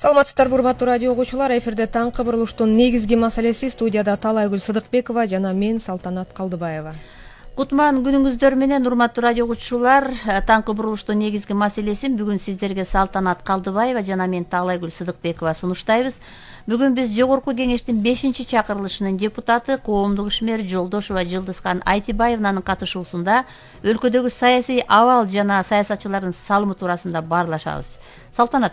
Саламатсыздарбы, урматтуу радио угуучулар. Эфирде таңкы бурулуштун негизги маселеси, студияда Талайгүл Сыдыкбекова жана мен Салтанат Калдыбаева. Кутман күнүңүздөр менен, урматтуу радио угуучулар. Таңкы бурулуштун негизги маселесин бүгүн сиздерге Салтанат Калдыбаева жана мен Талайгүл Сыдыкбекова сунуштайбыз. Бүгүн биз Жогорку кеңештин 5-чакырылышынын депутаты коомдук ишмер Жолдошова Жылдызкан Айтибаевнанын катышуусунда өлкөдөгү саясий абал жана саясатчылардын салымы туурасында баарлашабыз. Салтанат,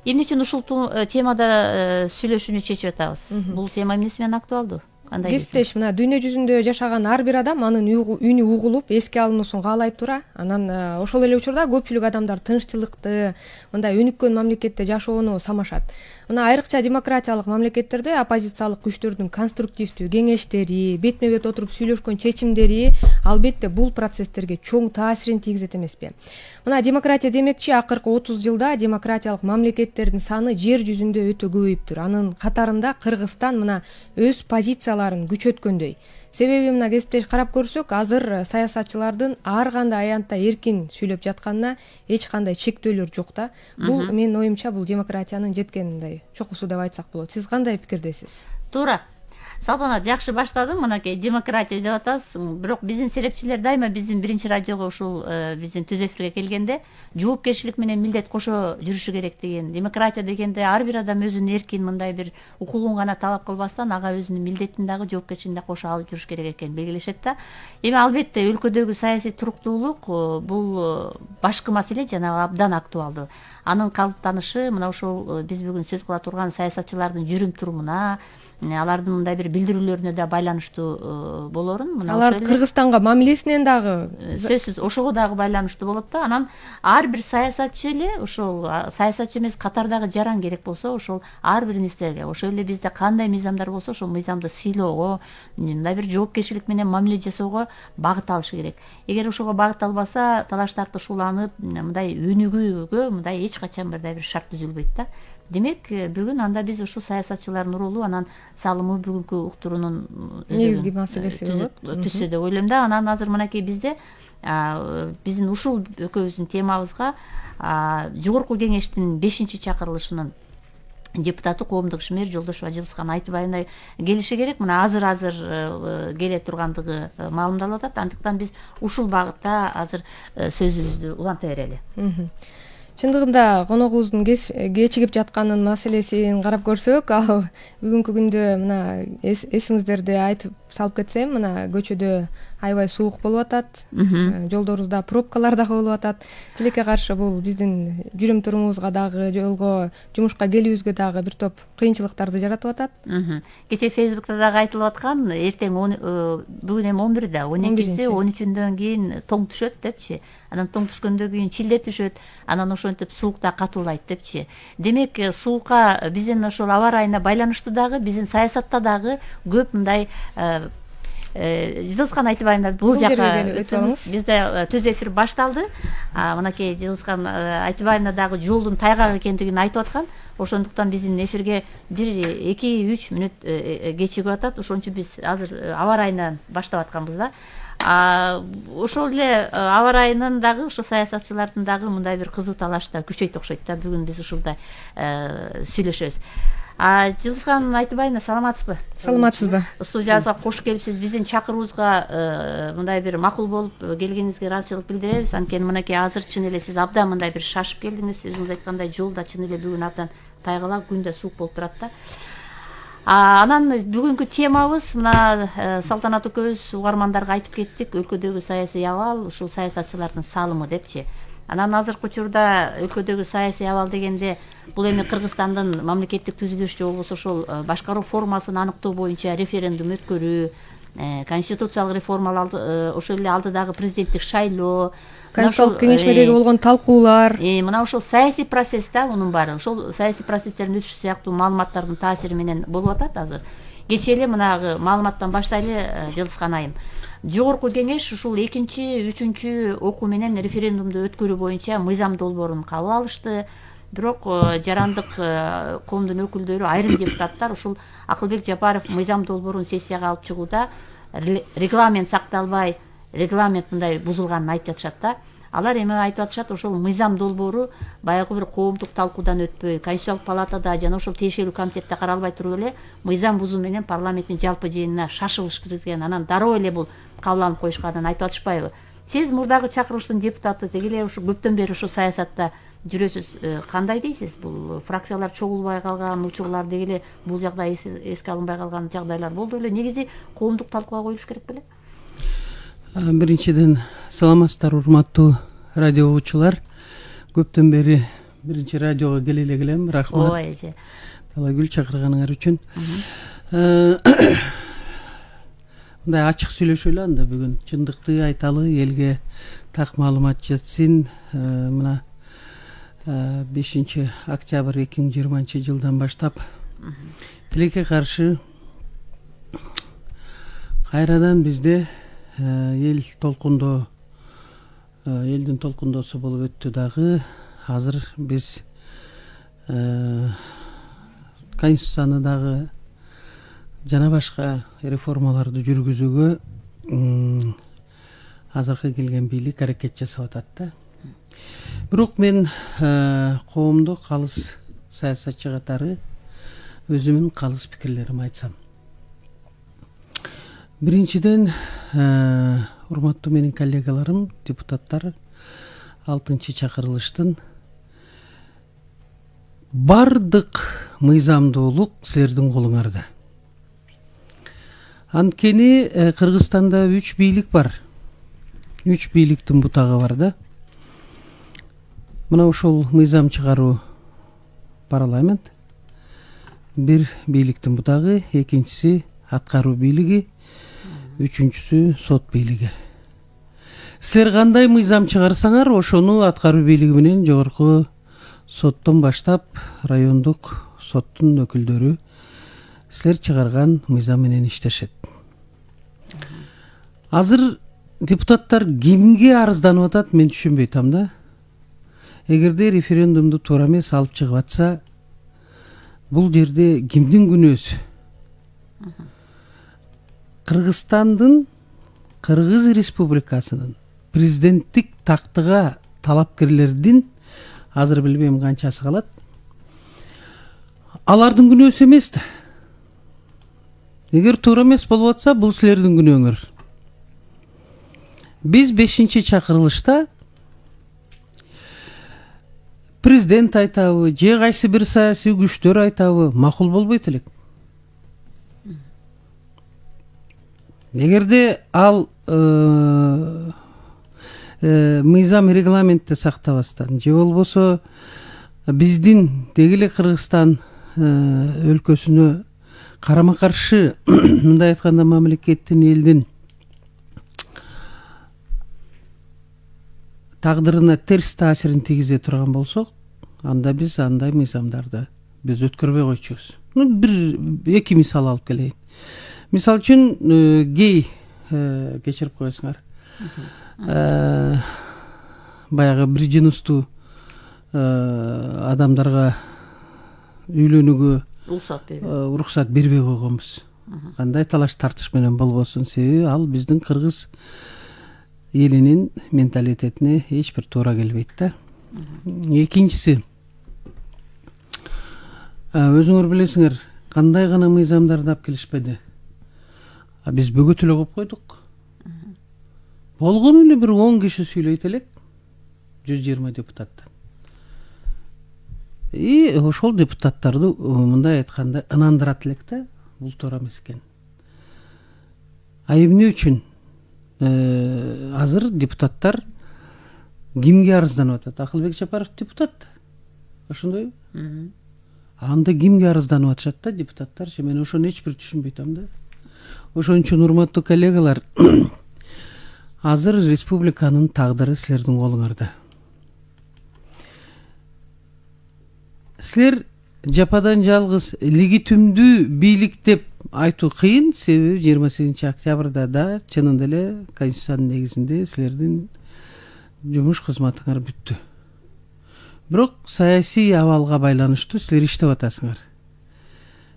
эмне үчүн ушул темада сүйлөшүүнү чечип атабыз? Бул тема эмнеси менен актуалдуу? Кесиптеш, мына дүйнө жүзүндө жашаган ар бир адам анын үнү угулуп, эске алынуусун каалайт тура. Анан ошол эле учурда көпчүлүк адамдар тынччылыкты, мындай өнүккөн мамлекетте жашоону самашат. Мына айрыкча демократиялык мамлекеттерде оппозициялык күчтөрдүн конструктивдүү кеңештери, бетме-бет отуруп сүйлөшкөн чечимдери албетте бул процесстерге чоң таасирин тийгизет эмеспи? Мына демократия демекчи, акыркы 30 жылда демократиялык мамлекеттердин саны жер жүзүндө өтө көбөйүптүр. Анын катарында Кыргызстан мына өз позицияларын күчөткөндөй. Себеби мына кесиптеш карап көрсөк, азыр саясатчылардын ар кандай аянтта эркин сүйлөп жатканына эч кандай чектөөлөр жок да. Бул менин оюмча бул демократиянын жеткен мындай чокусу деп айтсак болот. Сиз кандай пикирдесиз? Туура. Салтанат, жакшы баштадың, мынакей демократия деп атасың. Бирок биздин серепчилер дайыма биздин биринчи радиого ушул биздин түз эфирге келгенде жоопкерчилик менен милдет кошо жүрүшү керек деген. Демократия дегенде ар бир адам өзүнүн эркин мындай бир укугун гана талап кылбастан ага өзүнүн милдетин дагы жоопкерчилигин да кошо алып жүрүш керек экенин белгилешет да. Эми албетте өлкөдөгү саясий туруктуулук бул башкы маселе жана абдан актуалдуу. Анын калыптанышы мына ушул биз бүгүн сөз кыла турган саясатчылардын жүрүм турумуна, алардын мындай бир билдирүүлөрүнө да байланыштуу болорун. Алар Кыргызстанга мамилесинен дагы сөзсүз ошого дагы байланыштуу болот да. Анан ар бир саясатчы эле ошол саясатчы эмес катардагы жаран керек болсо, ошол ар бир нерсеге, ошол эле бизде кандай мыйзамдар болсо, ошол мыйзамды сыйлоого, мындай бир жоопкерчилик менен мамиле жасоого багыт алышы керек. Эгер ошого багыт албаса, талаш тартышууланып, мындай өнүгүүгө мындай эч качан мындай бир шарт түзүлбөйт да. Демек, бүгүн анда биз ушул саясатчылардын ролу, анан салымы бүгүнкү уктуруунун негизги маселеси болот түзсө деп ойлойм да. Анан азыр мынакей бизде биздин ушул экөөбүздүн темабызга Жогорку кеңештин 5-чакырылышынын депутаты коомдук ишмер Жолдошова Жылдызкан Айтибаевна келиши керек. Мына азыр келе тургандыгы маалымдалып атат. Андыктан биз ушул багытта азыр сөзүбүздү уланта берели. Чындыгында коногубуздун кечигип жатканын маселесин карап көрсөк, ал бүгүнкү күндө мына эсиңиздерде айтып салып кетсем, мына көчөдө аябай суук болуп атат, жолдорубузда пробкалар дагы болуп атат. Тилекке каршы бул биздин жүрүм турумубузга дагы, жолго, жумушка келүүбүзгө дагы бир топ кыйынчылыктарды жаратып атат. Кече Фейсбукта дагы айтылып аткан, эртең бүгүн эми 11-де, 12-си, 13-үндөн кийин тоң түшөт депчи. Анан тоң түшкөндөн кийин чилде түшөт, анан ошентип суукта катуулайт депчи. Демек, суукка биздин ошол аба ырайына байланыштуу дагы, биздин саясатта дагы көп мындай Жылдызкан Айтибаевна бул жака өтөбүз. Бизде түз эфир башталды. Мынакей Жылдызкан Айтибаевна дагы жолдун тайгак экендигин айтып аткан. Ошондуктан биздин эфирге 1-2-3 мүнөт кечигип атат. Ошон үчүн биз азыр аба ырайынан баштап атканбыз да. Ошол эле аба ырайынын дагы ошо саясатчылардын дагы мындай бир кызуу талашта күчөйт окшойт да. Бүгүн биз ушундай сүйлөшөбүз. Жылдызкан Айтибаевна, саламатсызбы? Саламатсызбы? Студиябызга кош келипсиз. Биздин чакыруубузга мындай бир макул болуп келгениңизге ыраазычылык билдиребиз. Анткени мынакей азыр чын эле сиз абдан мындай бир шашып келдиңиз. Өзүңүз айткандай, жолда чын эле бүгүн абдан тайгала, күн да суук болуп турат да. Анан бүгүнкү темабыз мына Салтанат экөөбүз угармандарга айтып кеттик, өлкөдөгү саясий абал, ушул саясатчылардын салымы депчи. Анан азыркы учурда өлкөдөгү саясий абал дегенде бул эми Кыргызстандын мамлекеттик түзүлүш же болбосо ошол башкаруу формасын аныктоо боюнча референдум өткөрүү, конституциялык реформаларды, ошол эле алдыдагы президенттик шайлоо, Конституциялык кеңешмедеги болгон талкуулар, мына ошол саясий процесс да, мунун баары ошол саясий процесстердин өтүшү сыяктуу маалыматтардын таасири менен болуп атат азыр. Кечээ эле мынагы маалыматтан баштайлы, Жылдызкан айым. Жогорку кеңеш ушул 2-3 окуу менен референдумду өткөрүү боюнча мыйзам долбоорун кабыл алышты. Бирок жарандык коомдун өкүлдөрү, айрым депутаттар ушул Акылбек Жапаров мыйзам долбоорун сессияга алып чыгууда регламент сакталбай, регламент мындай бузулганын айтып жатышат да. алар эме айтып атышат, ошол мыйзам долбоору баягы бир коомдук талкуудан өтпөй, Конституциялык палатада жана ошол тиешелүү комитетте каралбай туруп эле мыйзам бузуу менен парламенттин жалпы жыйынына шашылыш киргизген, анан дароо эле бул кабыл алынып коюшканын айтып атышпайбы? Сиз мурдагы чакырылыштын депутаты, деги эле ушу көптөн бери ушул саясатта жүрөсүз. Кандай дейсиз? Бул фракциялар чогулбай калган учурлар, деги эле бул жагдай эске алынбай калган жагдайлар болду эле. Негизи коомдук талкууга коюлуш керек беле? Биринчиден, саламатсыздар урматтуу радио угуучулар. Көптөн бери биринчи радиого келе келем. Рахмат. Ооба эже. Талайгүл чакырганыңар үчүн. Мындай ачык сүйлөшөлү анда бүгүн. Чындыкты айталы, элге так маалымат жетсин. Мына 5 октябрь 2020 жылдан баштап тилекке каршы кайрадан бизде элдин толкундоосу болуп өттү дагы. Азыр биз конституцияны дагы жана башка реформаларды жүргүзүүгө азыркы келген бийлик аракет жасап атат да. Бирок мен коомдук калыс саясатчы катары өзүмдүн калыс пикирлеримди айтсам. Биринчиден, урматтуу менин коллегаларым, депутаттар, 6-чы чакырылыштын бардык мыйзамдуулук силердин колуңарда. Анткени Кыргызстанда 3 бийлик бар. 3 бийликтин бутагы бар да. Мына ошол мыйзам чыгаруу парламент, бир бийликтин бутагы, экинчиси аткаруу бийлиги, үчүнчүсү сот бийлиги. Силер кандай мыйзам чыгарсаңар, ошону аткаруу бийлиги менен жогорку соттон баштап райондук соттун өкүлдөрү силер чыгарган мыйзам менен иштешет. Азыр депутаттар кимге арызданып атат, мен түшүнбөй атам да. Эгерде референдумду туура эмес алып чыгып атса, бул жерде кимдин күнөөсү? Кыргызстандын, Кыргыз Республикасынын президенттик тактыга талапкерлердин азыр билбейм канчасы калат. Алардын күнөөсү эмес да. Эгер туура эмес болуп атса, бул силердин күнөөңөр. Биз 5-чи чакырылышта президент айтабы, же кайсы бир саясий күчтөр айтабы, макул болбойт элек. Эгерде ал мыйзам регламентти сактабастан, же болбосо биздин деги эле Кыргызстан өлкөсүнө карама каршы, мындай айтканда мамлекеттин, элдин тагдырына терс таасирин тийгизе турган болсок, анда биз андай мыйзамдарды биз өткөрбөй койчубуз. Эки мисал алып келейин. Мисал үчүн гей, кечирип коесуңар, баягы бир жыныстуу адамдарга үйлөнүүгө уруксат бербей койгонбуз. Кандай талаш тартыш менен болбосун, себеби ал биздин кыргыз элинин менталитетине эч бир туура келбейт да. Экинчиси, өзүңөр билесиңер, кандай гана мыйзамдарды алып келишпеди. Биз бөгөт эле коюп койдук. Болгону эле бир 10 киши сүйлөйт элек, 120 депутаттан. Ошол депутаттарды мындай айтканда ынандырат элек да, бул туура эмес экен. Эмне үчүн азыр депутаттар кимге арызданып атат? Акылбек Жапаров депутат. Ошондойбу? Анда кимге арызданып атышат да депутаттар? Мен ошону эч бир түшүнбөй атам да. Ошон үчүн урматтуу коллегалар, азыр республиканын тагдыры силердин колуңарда. Силер жападан жалгыз легитимдүү бийлик деп айтуу кыйын, себеби 28 октябрда да чынында эле Конституциянын негизинде силердин жумуш кызматыңар бүттү. Бирок саясий абалга байланыштуу силер иштеп атасыңар.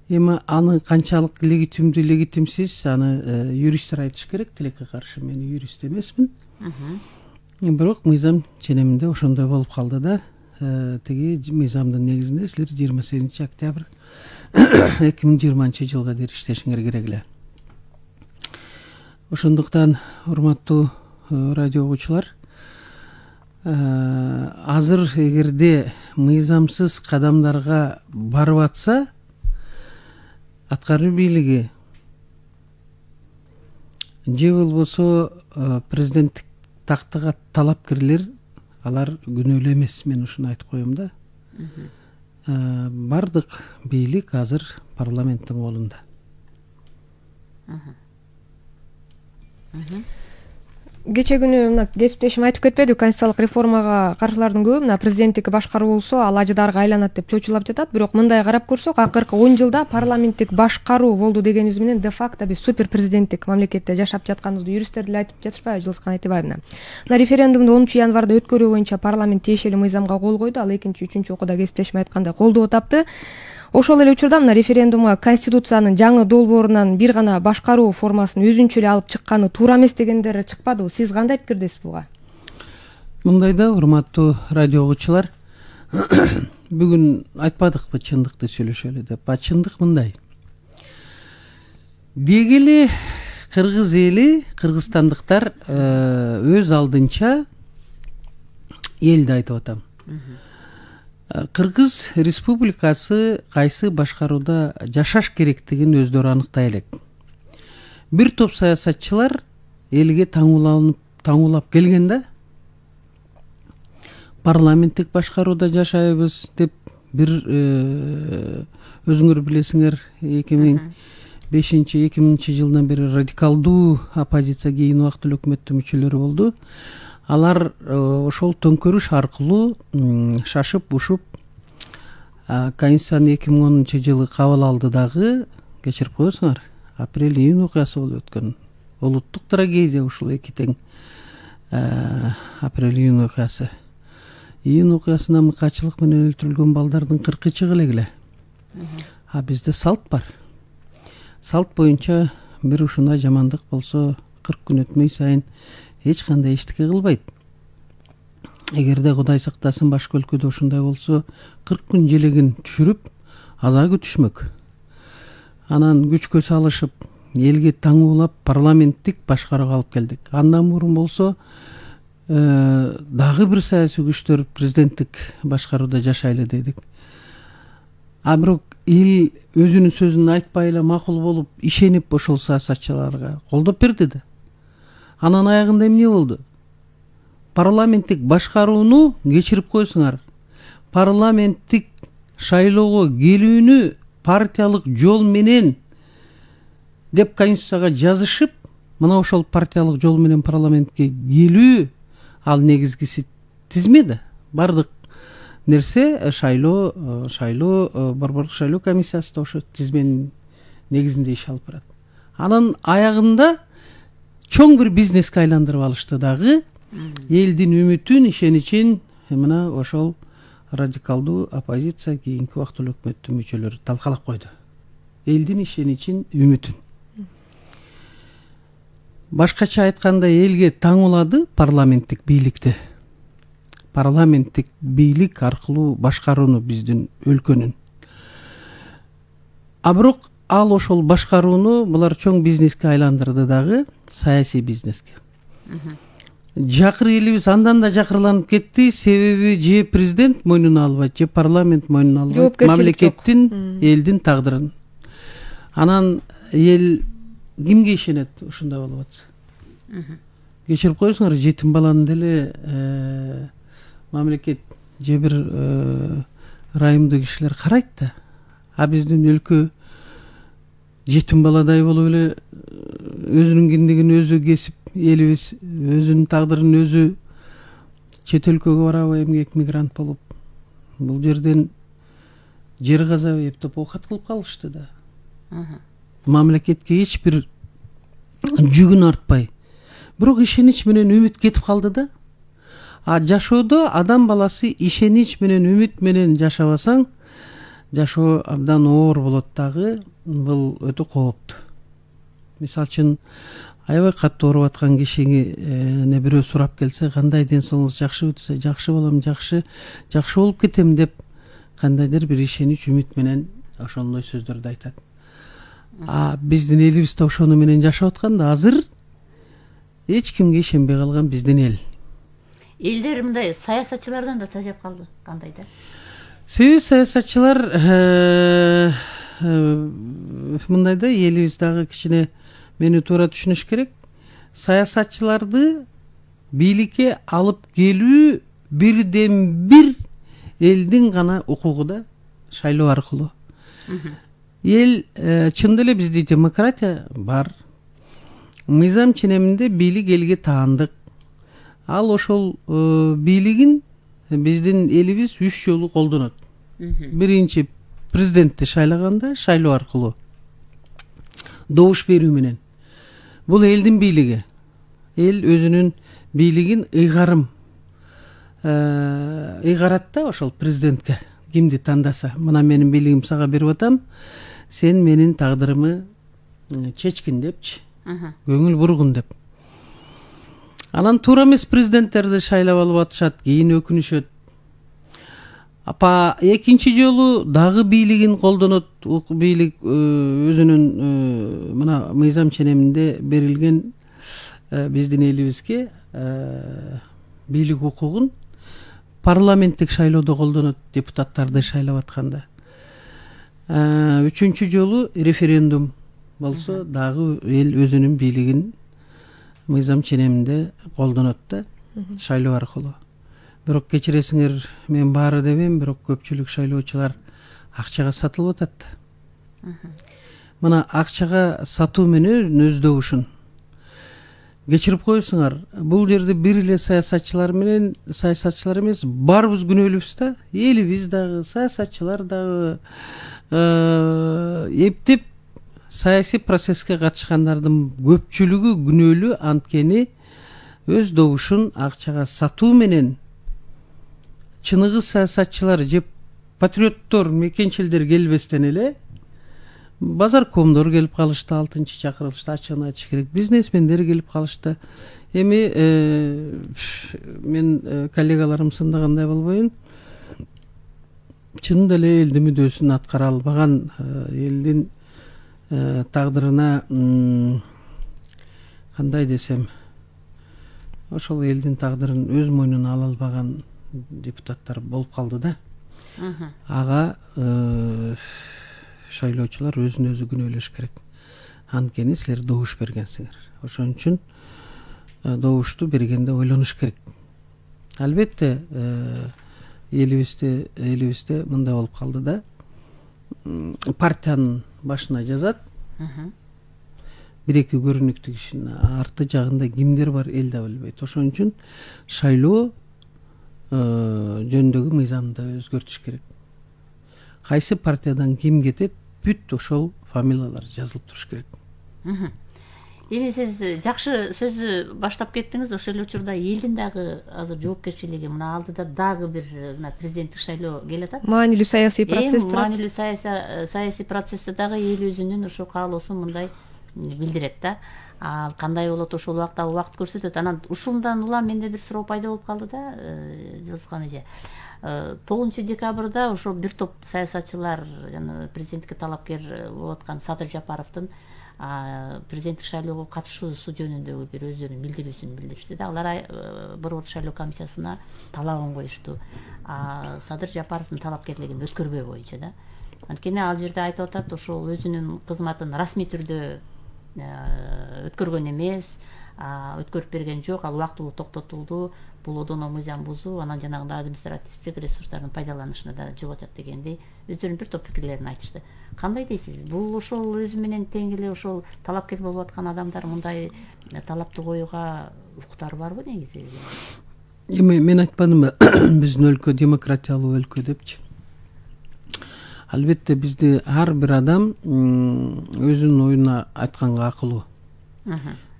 Эми аны канчалык легитимдүү, легитимсиз, аны юристтер айтыш керек. Тилекке каршы, мен юрист эмесмин. бирок мыйзам ченеминде ошондой болуп калды да. Тиги мыйзамдын негизинде силер 28 октябрь 2020 жылга дейин иштешиңер керек эле. Ошондуктан урматтуу радио угуучулар, азыр эгерде мыйзамсыз кадамдарга барып атса, аткаруу бийлиги же болбосо президенттик тактыга талапкерлер, алар күнөөлүү эмес, мен ушуну айтып коем да. Бардык бийлик азыр парламенттин колунда. Кече күнү мына кесиптешим айтып кетпеди, конституциялык реформага каршылардын көбү мына президенттик башкаруу болсо ал ажыдарга айланат деп чочулап жатат. Бирок мындай карап көрсөк, акыркы 10 жылда парламенттик башкаруу болду дегенибиз менен де факто биз супер президенттик мамлекетте жашап жатканыбызды юристтер деле айтып жатышпайбы, Жылыскан Айтыбаевна. Мына референдумду 10 январда өткөрүү боюнча парламент тиешелүү мыйзамга кол койду. Ал 2-3 окууда кесиптешим айткандай колдоо тапты. Ошол эле учурда мына референдумга конституциянын жаңы долбоорунан бир гана башкаруу формасын өзүнчө эле алып чыкканы туура эмес дегендер чыкпадыбы. Сиз кандай пикирдесиз буга? Мындай да, урматтуу радио угуучулар, бүгүн айтпадыкпы чындыкты сүйлөшөлү деп. Чындык мындай. Деги эле кыргыз эли, кыргызстандыктар өз алдынча элди айтып атам. Кыргыз республикасы кайсы башкарууда жашаш керектигин өздөрү аныктай элек. Бир топ саясатчылар элге таңуулап келген да. Парламенттик башкарууда жашайбыз деп бир өзүңөр билесиңер 2005-2000 жылдан бери радикалдуу оппозиция, кийин убактылуу өкмөттүн мүчөлөрү болду. Алар ошол төңкөрүш аркылуу шашып ушуп Конституцияны 2010 жылы кабыл алды дагы, кечирип коесуңар, апрель-июнь окуясы болуп өткөн. Улуттук трагедия ушул эки тең апрель-июнь окуясы. Июнь окуясына мыкаачылык менен өлтүрүлгөн балдардын 40-ы чыгы эле. Бизде салт бар. Салт боюнча бир ушундай жамандык болсо 40 күн өтмөй сайын эч кандай эчтеке кылбайт. Эгерде Кудай сактасын башка өлкөдө ушундай болсо 40 күн желегин түшүрүп, аза күтүшмөк. Анан күчкө салышып, элге таңуулап парламенттик башкарууга алып келдик. Андан мурун болсо дагы бир саясий күчтөр президенттик башкарууда жашайлы дедик. Бирок эл өзүнүн сөзүн айтпай эле макул болуп, ишенип ошол саясатчыларга колдоп берди да. Анан аягында эмне болду? Парламенттик башкарууну кечирип коесуңар. Парламенттик шайлоого келүүнү партиялык жол менен деп конституцияга жазышып, мына ошол партиялык жол менен парламентке келүү ал негизгиси тизме да. Бардык нерсе борбордук шайлоо комиссиясы да ошо тизменин негизинде иш алып барат. Анан аягында чоң бир бизнеске айландырып алышты дагы. Элдин үмүтүн, ишеничин мына ошол радикалдуу оппозиция, кийинки убактылуу өкмөттүн мүчөлөрү талкалап койду. Элдин ишеничин, үмүтүн. Башкача айтканда, элге таңуулады парламенттик бийликти. Парламенттик бийлик аркылуу башкарууну биздин өлкөнүн. Бирок ал ошол башкарууну булар чоң бизнеске айландырды дагы, саясий бизнеске. Жакыр элибиз андан да жакырланып кетти, себеби же президент мойнуна албайт, же парламент мойнуна албайт мамлекеттин, элдин тагдырын. Анан эл кимге ишенет ушундай болуп атса? Кечирип коесуңар, жетим баланы деле мамлекет же бир райымдуу кишилер карайт да. Биздин өлкө жетим баладай болуп эле өзүнүн киндигин өзү кесип, элибиз өзүнүн тагдырын өзү чет өлкөгө барабы, эмгек мигрант болуп, бул жерден жер казап эптеп оокат кылып калышты да. Мамлекетке эч бир жүгүн артпай. Бирок ишенич менен үмүт кетип калды да. Жашоодо адам баласы ишенич менен, үмүт менен жашабасаң, жашоо абдан оор болот дагы. Бул өтө кооптуу. Мисалы үчүн аябай катуу ооруп аткан кишине бирөө сурап келсе, кандай ден соолугуңуз жакшыбы десе, жакшы болом, жакшы болуп кетем деп кандайдыр бир ишенич, үмүт менен ошондой сөздөрдү айтат. Биздин элибизде ошону менен жашап атканда азыр эч кимге ишенбей калган биздин эл. Элдер мындай саясатчылардан да тажап калды, кандай да? Себеби саясатчылар мындай да, элибиз дагы кичине мени туура түшүнүш керек. Саясатчыларды бийликке алып келүү бирден бир элдин гана укугу да, шайлоо аркылуу. Эл чындап эле бизде демократия бар. Мыйзам ченеминде бийлик элге таандык. Ал ошол бийлигин биздин элибиз 3 жолу колдонот. Биринчи президентти шайлаганда шайлоо аркылуу, добуш берүү менен. Бул элдин бийлиги. Эл өзүнүн бийлигин ыйгарат да ошол президентке. Кимди тандаса, мына менин бийлигим сага берип атам, сен менин тагдырымы чечкин депчи, көңүл бургун деп. Анан туура эмес президенттерди шайлап алып атышат, кийин өкүнүшөт. Экинчи жолу дагы бийлигин колдонот, бийлик өзүнүн мына мыйзам ченеминде берилген биздин элибизге бийлик укугун парламенттик шайлоодо колдонот, депутаттарды шайлап атканда. Үчүнчү жолу референдум болсо дагы эл өзүнүн бийлигин мыйзам ченеминде колдонот да, шайлоо аркылуу. Бирок кечиресиңер, мен баары дебейм, бирок көпчүлүк шайлоочулар акчага сатылып атат. Мына акчага сатуу менен өз добушун кечирип коесуңар. Бул жерде бир эле саясатчылар эмес, баарыбыз күнөөлүүбүз да. Элибиз дагы, саясатчылар дагы эптеп саясий процесске катышкандардын көпчүлүгү күнөөлүү, анткени өз добушун акчага сатуу менен чыныгы саясатчылар же патриоттор, мекенчилдер келбестен эле базаркомдор келип калышты, 6-чы чакырылышта, ачыгын айтыш керек, бизнесмендер келип калышты. Эми мен коллегаларым сындагандай болбойн, чын деле элдин мүдөөсүн аткара албаган, элдин тагдырына кандай десем, ошол элдин тагдырын өз мойнуна ала албаган депутаттар болуп калды да. Ага шайлоочулар өзүн өзү күнөөлөш керек. Анткени силер добуш бергенсиңер. Ошон үчүн добушту бергенде ойлонуш керек. Албетте элибизде мындай болуп калды да. Партиянын башына жазат. Бир-эки көрүнүктүү кишинин арты жагында кимдер бар эл да билбейт. Ошон үчүн шайлоо жөнүндөгү мыйзамды өзгөртүш керек. Кайсы партиядан ким кетет, бүт ошол фамилиялар жазылып туруш керек. Эми сиз жакшы сөздү баштап кеттиңиз. Ошол эле учурда элдин дагы азыр жоопкерчилиги, мына алдыда дагы бир президенттик шайлоо келатат. Маанилүү саясий процесс турат. Маанилүү саясий процессте дагы эл өзүнүн ошо каалоосун мындай билдирет да. Кандай болот ошол убакта убакыт көрсөтөт. Анан ушундан улам менде бир суроо пайда болуп калды да, Жылысхан эже. 9-декабрда ошо бир топ саясатчылар, жана президенттикке талапкер болуп аткан Садыр Жапаровдун президенттик шайлоого катышуусу жөнүндөгү бир өздөрүнүн билдирүүсүн билдиришти да. Алар борбордук шайлоо комиссиясына талабын коюшту. Садыр Жапаровдун талапкерлигин өткөрбөө боюнча да. Анткени ал жерде айтып атат, ошол өзүнүн кызматын расмий түрдө өткөргөн эмес, өткөрүп берген жок, ал убактылуу токтотулду. Бул одоно мыйзам бузуу, анан жанагындай административдик ресурстардын пайдаланышына да жол ачат дегендей өздөрүнүн бир топ пикирлерин айтышты. Кандай дейсиз? Бул ошол өзү менен тең эле ошол талапкер болуп аткан адамдар мындай талапты коюуга укуктары барбы негизи? Эми мен айтпадымбы, биздин өлкө демократиялуу өлкө депчи. Албетте бизде ар бир адам өзүнүн оюна айтканга акылуу.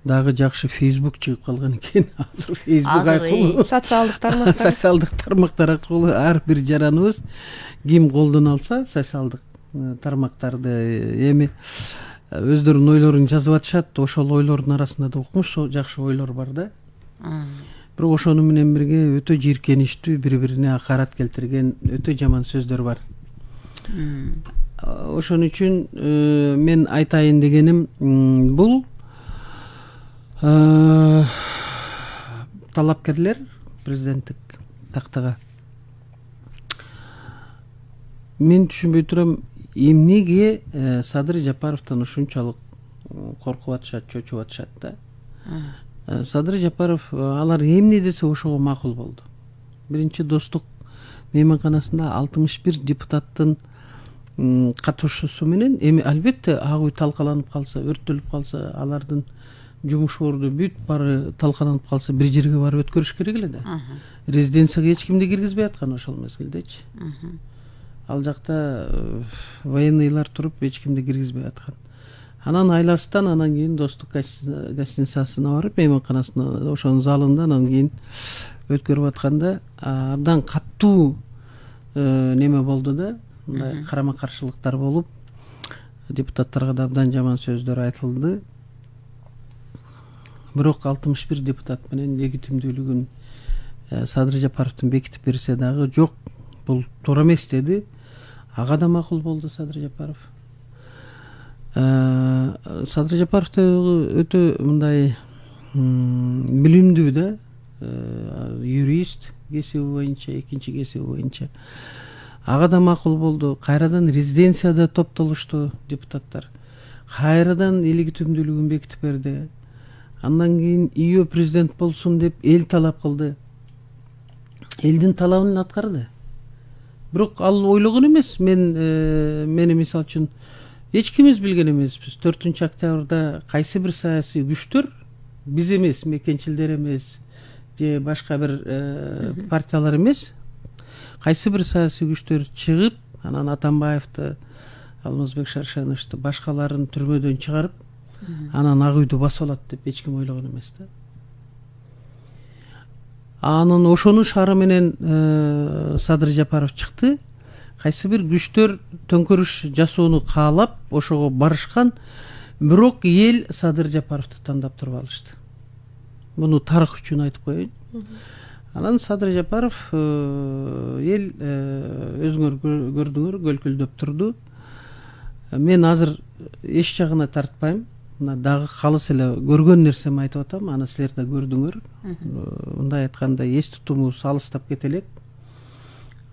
Дагы жакшы Facebook чыгып калган экен. Азыр Facebook аркылуу, социалдык тармактар аркылуу ар бир жараныбыз ким колдоно алса социалдык тармактарды. Эми өздөрүнүн ойлорун жазып атышат. Ошол ойлордун арасында да укмуш жакшы ойлор бар да. Бирок ошону менен бирге өтө жийиркеничтүү, бири-бирине акарат келтирген өтө жаман сөздөр бар. Ошон үчүн мен айтайын дегеним бул талапкерлер президенттик тактага мен түшүнбөй турам, эмнеге Садыр Жапаровдон ушунчалык коркуп атышат, чочуп атышат да. Садыр Жапаров алар эмне десе ошого макул болду. Биринчи достук мейманканасында 61 депутаттын катышуусу менен, эми албетте ак үй талкаланып калса, өрттөлүп калса, алардын жумуш орду бүт баары талкаланып калса, бир жерге барып өткөрүш керек эле да. Резиденцияга эч кимди киргизбей аткан ошол мезгилдечи. Ал жакта военныйлар туруп, эч кимди киргизбей аткан. Анан айласынан, анан кийин достук гостиницасына барып, мейманканасына, ошонун залында анан кийин өткөрүп атканда абдан каттуу неме болду да. Мындай карама каршылыктар болуп, депутаттарга да абдан жаман сөздөр айтылды. Бирок 61 депутат менен легитимдүүлүгүн Садыр Жапаровдун бекитип берсе дагы жок, бул туура эмес деди. Ага да макул болду Садыр Жапаров. Садыр Жапаров өтө мындай билимдүү да, юрист кесиби боюнча, экинчи кесиби боюнча. Ага да макул болду. Кайрадан резиденцияда топтолушту депутаттар. Кайрадан легитимдүүлүгүн бекитип берди. Андан кийин ИО президент болсун деп эл талап кылды. Элдин талабын аткарды. Бирок ал ойлогон эмес. Мени мисалы үчүн эч кимибиз билген эмеспиз. 4 октябрда кайсы бир саясий күчтөр, биз эмес, мекенчилдер эмес, же башка бир партиялар эмес, кайсы бир саясий күчтөр чыгып, анан Атамбаевди, Алмазбек Шаршеновичти, башкаларын түрмөдөн чыгарып, анан ак үйдү басып алат деп эч ким ойлогон эмес да. Анын ошонун шаары менен Садыр Жапаров чыкты. Кайсы бир күчтөр төңкөрүш жасоону каалап ошого барышкан, бирок эл Садыр Жапаровду тандап туруп алышты. Муну тарых үчүн айтып коеюн. Анан Садыр Жапаров эл өзүңөр көрдүңөр, көлкүлдөп турду. Мен азыр эч жагына тартпайм. Мына дагы калыс эле көргөн нерсеми айтып атам, аны силер да көрдүңөр. Мындай айтканда эс тутумубуз алыстап кете элек.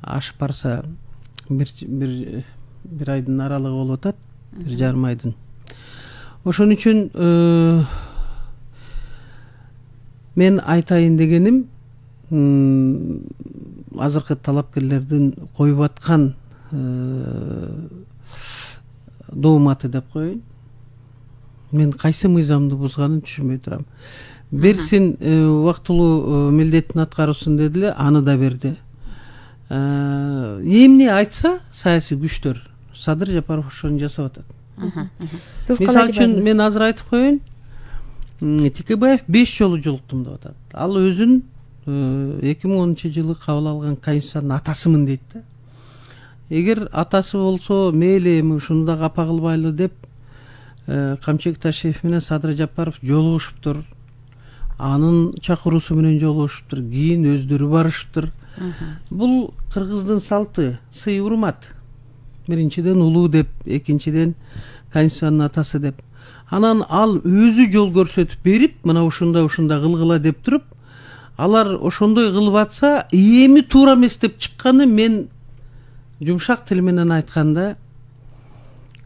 Ашып барса бир айдын аралыгы болуп атат, 1,5 айдын. Ошон үчүн мен айтайын дегеним, азыркы талапкерлердин коюп аткан дооматы деп коеюн. Мен кайсы мыйзамды бузганын түшүнбөй турам. Берсин, убактылуу милдеттин аткаруусун дедиле, аны да берди. Эмне айтса саясий күчтөр, Садыр Жапаров ошону жасап атат. Мисалы үчүн мен азыр айтып коеюн, Текебаев 5 жолу жолуктум деп атат. Ал өзүн 2010-жылы кабыл алган конституциянын атасымын дейт да. Эгер атасы болсо, мейли эми ушуну да капа кылбайлы деп Камчек Ташиев менен Садыр Жапаров жолугушуптур. Анын чакыруусу менен жолугушуптур. Кийин өздөрү барышыптыр. Бул кыргыздын салты, сый урмат. Биринчиден улуу деп, экинчиден конституциянын атасы деп. Анан ал өзү жол көрсөтүп берип, мына ушундай кылгыла деп туруп, алар ошондой кылып атса, эми туура эмес деп чыкканы, мен жумшак тил менен айтканда,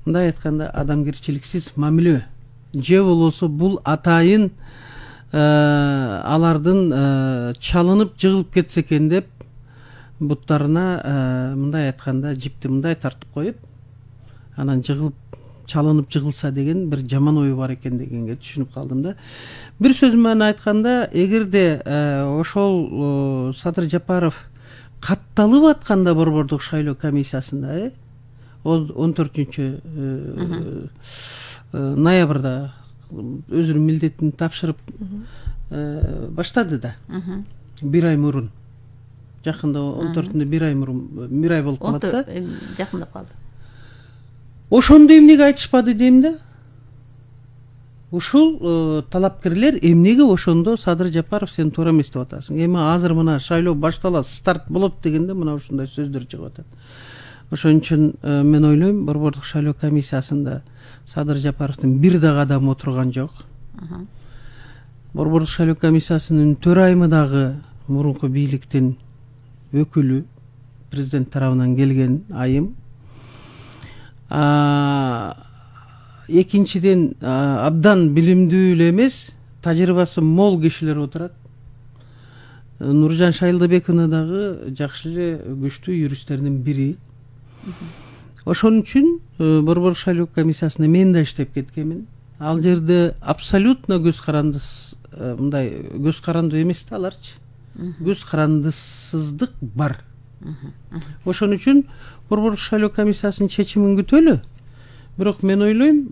мындай айтканда, адамгерчиликсиз мамиле. Же болбосо бул атайын алардын чалынып жыгылып кетсе экен деп буттарына мындай айтканда жипти мындай тартып коюп, анан жыгылып чалынып жыгылса деген бир жаман ой бар экен дегенге түшүнүп калдым да. Бир сөз менен айтканда, эгерде ошол Садыр Жапаров катталып атканда борбордук шайлоо комиссиясында 14 ноябрда өзүнүн милдетин тапшырып баштады да. Бир ай мурун. Жакында 14-нде бир ай мурун, бир ай болуп калат да. Жакындап калды. Ошондо эмнеге айтышпады дейм да? ушул талапкерлер эмнеге ошондо Садыр Жапаров сен туура эмес деп атасың, эми азыр мына шайлоо башталат, старт болот дегенде мына ушундай сөздөр чыгып атат. Ошон үчүн мен ойлойм, Борбордук шайлоо комиссиясында Садыр Жапаровдун бир дагы адамы отурган жок. Борбордук шайлоо комиссиясынын төрайымы дагы мурунку бийликтин өкүлү, президент тарабынан келген айым. Экинчиден абдан билимдүү эле эмес, тажрыйбасы мол кишилер отурат. Нуржан Шайлдыбековна дагы жакшы эле күчтүү юристтердин бири. Ошон үчүн Борбордук шайлоо комиссиясында мен да иштеп кеткенмин. Ал жерде абсолютно көз карандысыз, мындай көз карандуу эмес да аларчы. Көз карандысыздык бар. Ошон үчүн Борбордук шайлоо комиссиясынын чечимин күтөлү. Бирок мен ойлойм,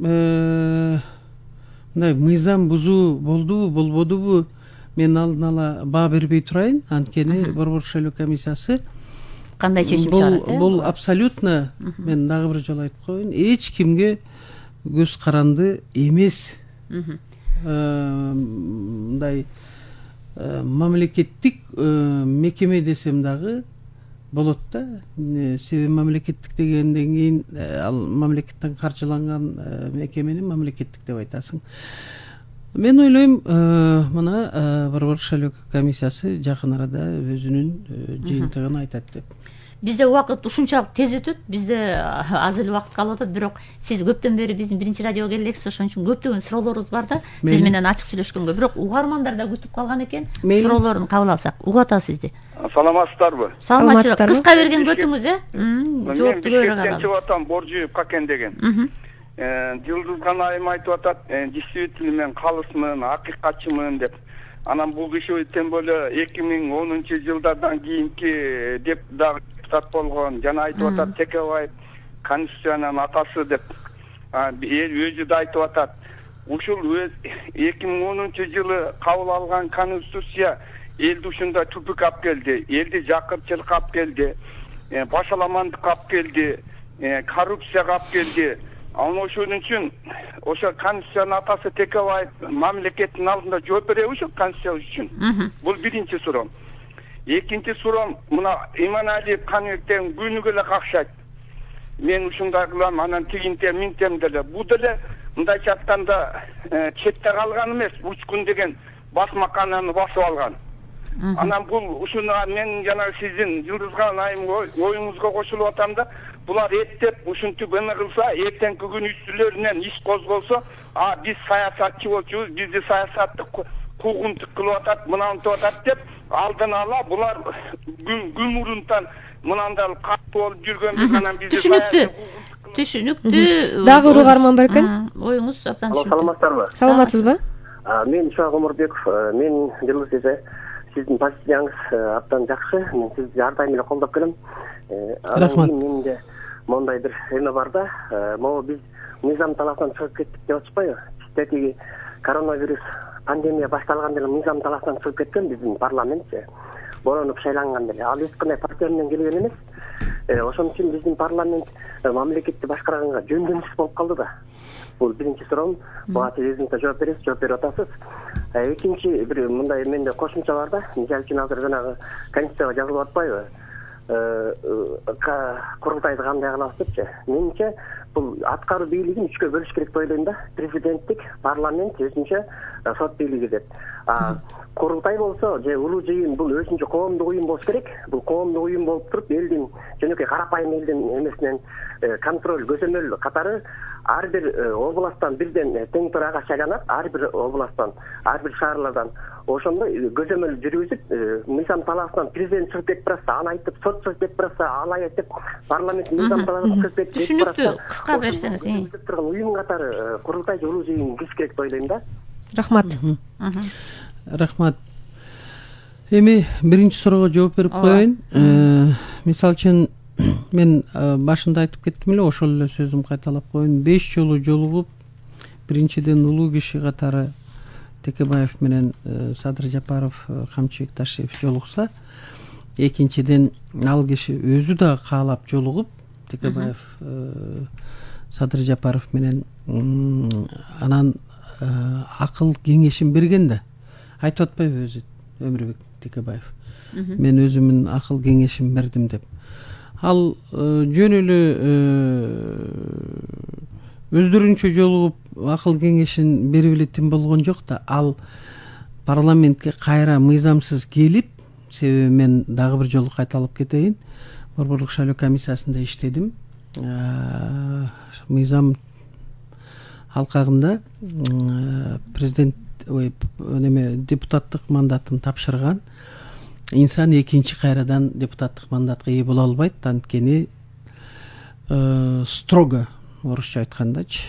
мындай мыйзам бузуу болдубу, болбодубу, мен алдын ала баа бербей турайын. Анткени Борбордук шайлоо комиссиясы кандай чечим чыгарат? Бул абсолютно, мен дагы бир жолу айтып коеюн, эч кимге көз каранды эмес. Мындай мамлекеттик мекеме десем дагы болот да. Себеби мамлекеттик дегенден кийин ал мамлекеттен каржыланган мекеменин мамлекеттик деп айтасың. Мен ойлойм, мына Борбордук шайлоо комиссиясы жакын арада өзүнүн жыйынтыгын айтат деп. Бизде убакыт ушунчалык тез өтөт, бизде аз эле убакыт калып атат, бирок сиз көптөн бери биздин биринчи радиого келдиңиз, ошон үчүн көптөгөн суроолорубуз бар да. Сиз менен ачык сүйлөшкөнгө, бирок угармандар да күтүп калган экен. Суроолорун кабыл алсак. Угуп атабыз сизди. Саламатсыздарбы? Саламатчылык. Кыска берген көтүңүз, жоопты көрөм. Мен чыгып атам, Боржиев Какен деген. Жылдызган айым айтып атат, действительно мен калысмын, акыйкатчымын деп. Анан бул киши тем более 2010-жылдардан кийинки деп дагы депутат болгон, жана айтып атат Текебаев конституциянын атасы деп. Өзү да айтып атат. Ушул 2010-жылы кабыл алган конституция элди ушундай түпүк алып келди, элди жакырчылыкка алып келди, башаламандыкка алып келди, коррупцияга алып келди. Анан ошон үчүн ошо конституциянын атасы Текебаев мамлекеттин алдында жооп береби ушул конституция үчүн? Бул биринчи суроом. Экинчи суроом, мына Иманалиев Каныбектен күнүгө эле какшайт. Мен ушундай кылам, анан тигинтем, минтем деле. Бул деле мындайча айтканда четте калган эмес, 3 күн деген басмакананы басып алган. Анан бул ушуну мен жана сиздин Жылдызган айым оюңузга кошулуп атам да, булар эттеп ушинтип эме кылса, эртеңки күн үстүлөрүнөн иш козголсо, биз саясатчы болчубуз, бизди саясаттык куугунтук кылып атат, мынантип атат деп алдын ала булар күн урунтан мынандай катып болуп жүргөнбүз, анан бизди түшүнүктүү. Дагы угарман бар экен. Оюңуз абдан түшүнүктүү. Саламатсыздарбы? Саламатсызбы? Мен Шуак Омурбеков. Мен Жылдыз эже сиздин позицияңыз абдан жакшы. Мен сизди ар дайым эле колдоп келем. Рахмат. Менде мондай бир эме бар да. Могу биз мыйзам талаасынан чыгып кеттик деп атышпайбы? Тетиги коронавирус пандемия башталганда эле мыйзам талаасынан чыгып кеткен биздин парламентчи. Боронуп шайланган эле. Ал эч кандай партия менен келген эмес. Ошон үчүн биздин парламент мамлекетти башкарганга жөндөмсүз болуп калды да. Бул биринчи суроом. Буга сиз өзүңүз жооп бересиз, жооп берип атасыз. Экинчи бир мындай менде кошумча бар да. Мисалы үчүн азыр жанагы конституцияга жазылып атпайбы? Курултайды кандай кылабыз депчи. Менимче бул аткаруу бийлигин 3кө бөлүш керек деп ойлойм да. Президенттик, парламент, өзүнчө сот бийлиги деп. Курултай болсо же улуу жыйын бул өзүнчө коомдук уюм болуш керек. Бул коомдук уюм болуп туруп, элдин жөнөкөй карапайым элдин эмесинен контроль, көзөмөл катары ар бир областтан бирден тең турага шайланат, ар бир областтан, ар бир шаарлардан. Ошондо көзөмөл жүргүзүп, мыйзам талаасынан президент чыгып кетип барса, аны айтып, сот чыгып кетип барса, ал айтып, парламент мыйзам талаасынан чыгып кетип барса. Түшүнүктүү, кыска берсеңиз. Турган уюм катары курултай улуу жыйын кириш керек деп ойлойм да. Рахмат. Рахмат. Эми биринчи суроого жооп берип коеюн. Мисалы үчүн мен башында айтып кеттим эле, ошол эле сөзүмдү кайталап коеюн. 5 жолу жолугуп, биринчиден улуу киши катары Текебаев менен Садыр Жапаров, Камчыбек Ташиев жолукса, экинчиден ал киши өзү да каалап жолугуп, Текебаев Садыр Жапаров менен анан акыл кеңешин берген да. Айтып атпайбы өзү Өмүрбек Текебаев. Мен өзүмүн акыл кеңешин бердим деп. Ал жөн эле өздөрүнчө жолугуп акыл кеңешин берип элетин болгон жок да. Ал парламентке кайра мыйзамсыз келип, себеби мен дагы бир жолу кайталап кетейин. Борборлук шайлоо комиссиясында иштедим. Мыйзам алкагында президент депутаттык мандатын тапшырган инсан экинчи кайрадан депутаттык мандатка ээ боло албайт. Анткени строго, орусча айткандачы,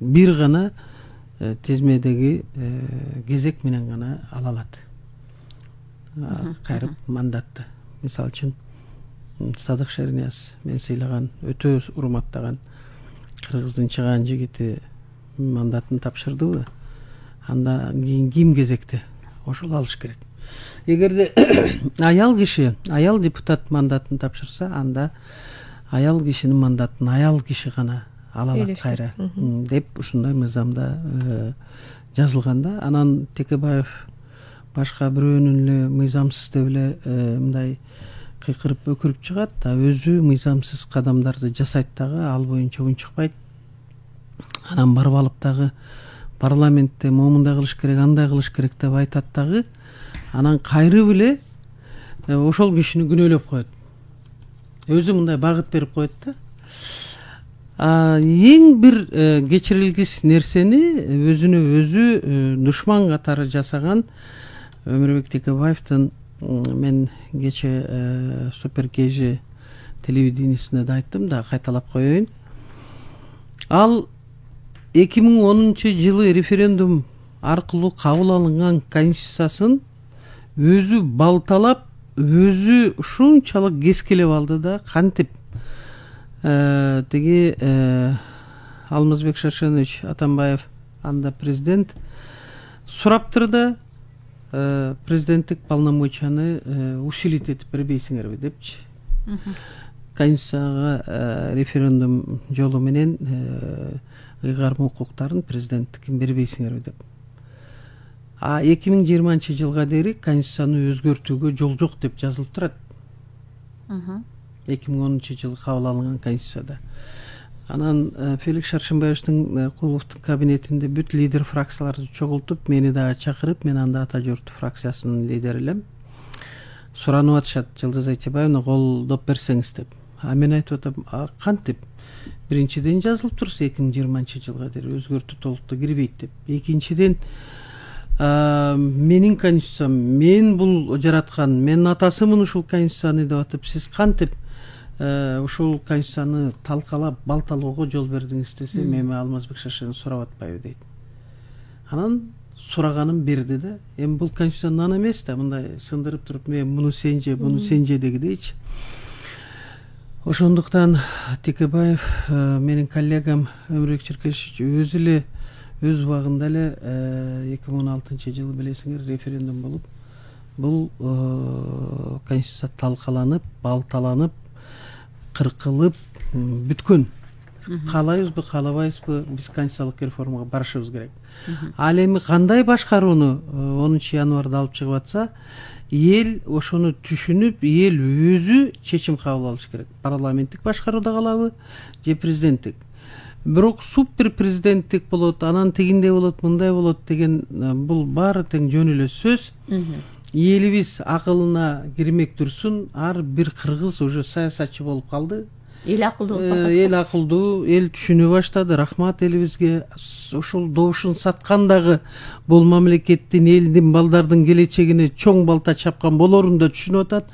бир гана тизмедеги кезек менен гана ала алат кайрып мандатты. Мисалы үчүн Садык Шернияз, мен сыйлаган, өтө урматтаган кыргыздын чыгаан жигити мандатын тапшырдыбы? Анда кийин ким кезекте? Ошол алыш керек. Эгерде аял киши, аял депутат мандатын тапшырса, анда аял кишинин мандатын аял киши гана ала алат кайра деп ушундай мыйзамда жазылган да. Анан Текебаев башка бирөөнүн эле мыйзамсыз деп эле мындай кыйкырып өкүрүп чыгат, өзү мыйзамсыз кадамдарды жасайт дагы, ал боюнча унчукпайт. Анан барып алып дагы парламентте момундай кылыш керек, андай кылыш керек деп айтат дагы. Анан кайрып эле ошол кишини күнөөлөп коет. Өзү мындай багыт берип коет да. Эң бир кечирилгис нерсени өзүнө өзү душман катары жасаган Өмүрбек Текебаевдин, мен кече Супер КЖ телевидениесинде да айттым да, кайталап коеюн. Ал 2010 жылы референдум аркылуу кабыл алынган конституциясын өзү балталап, өзү ушунчалык кескилеп алды да, кантип тиги Алмазбек Шаршенович Атамбаев анда президент сураптыр да, президенттик полномочияны усилить этип бербейсиңерби депчи. Конституцияга референдум жолу менен ыйгарым укуктарын президенттикин бербейсиңерби деп. 2020 жылга дейин конституцияны өзгөртүүгө жол жок деп жазылып турат. 2010 жылы кабыл алынган конституцияда. Анан Феликс Шаршембаевдин Куловдун кабинетинде бүт лидер фракцияларды чогултуп, мени дагы чакырып, мен анда Ата журт фракциясынын лидери элем. Суранып атышат, Жылдыз Айтебаевна колдоп берсеңиз деп. Мен айтып атам, кантип? Биринчиден жазылып турса 2020 жылга дейин өзгөртүү толуктуу кирбейт деп. Экинчиден менин конституциям, мен бул жараткан, менин атасымын ушул конституцияны деп атып, сиз кантип ушул конституцияны талкалап, балталоого жол бердиңиз десе, мен Алмазбек Шаршенов сурап атпайбы дейт. Анан сураганын берди да. Эми бул конституция нан эмес да, мындай сындырып туруп, мен муну сен же, буну сен же дегидейчи. Ошондуктан Текебаев, менин коллегам Өмүрбек Черкешевич өзү эле өз убагында эле 2016 жылы билесиңер референдум болуп, бул конституция талкаланып, балталанып, кыркылып бүткөн. Каалайбызбы, каалабайбызбы, биз конституциялык реформага барышыбыз керек. Ал эми кандай башкарууну 10 январда алып чыгып атса, эл ошону түшүнүп, эл өзү чечим кабыл алыш керек. Парламенттик башкарууда калабы же президенттик. Бирок супер президенттик болот, анан тигиндей болот, мындай болот деген бул баары тең жөн эле сөз. Элибиз акылына кирмек турсун, ар бир кыргыз уже саясатчы болуп калды. Эл акылдуу болуп калды. Эл акылдуу, эл түшүнө баштады. Рахмат элибизге. Ушул добушун саткандагы бул мамлекеттин, элдин, балдардын келечегине чоң балта чапкан болорун да түшүнүп атат.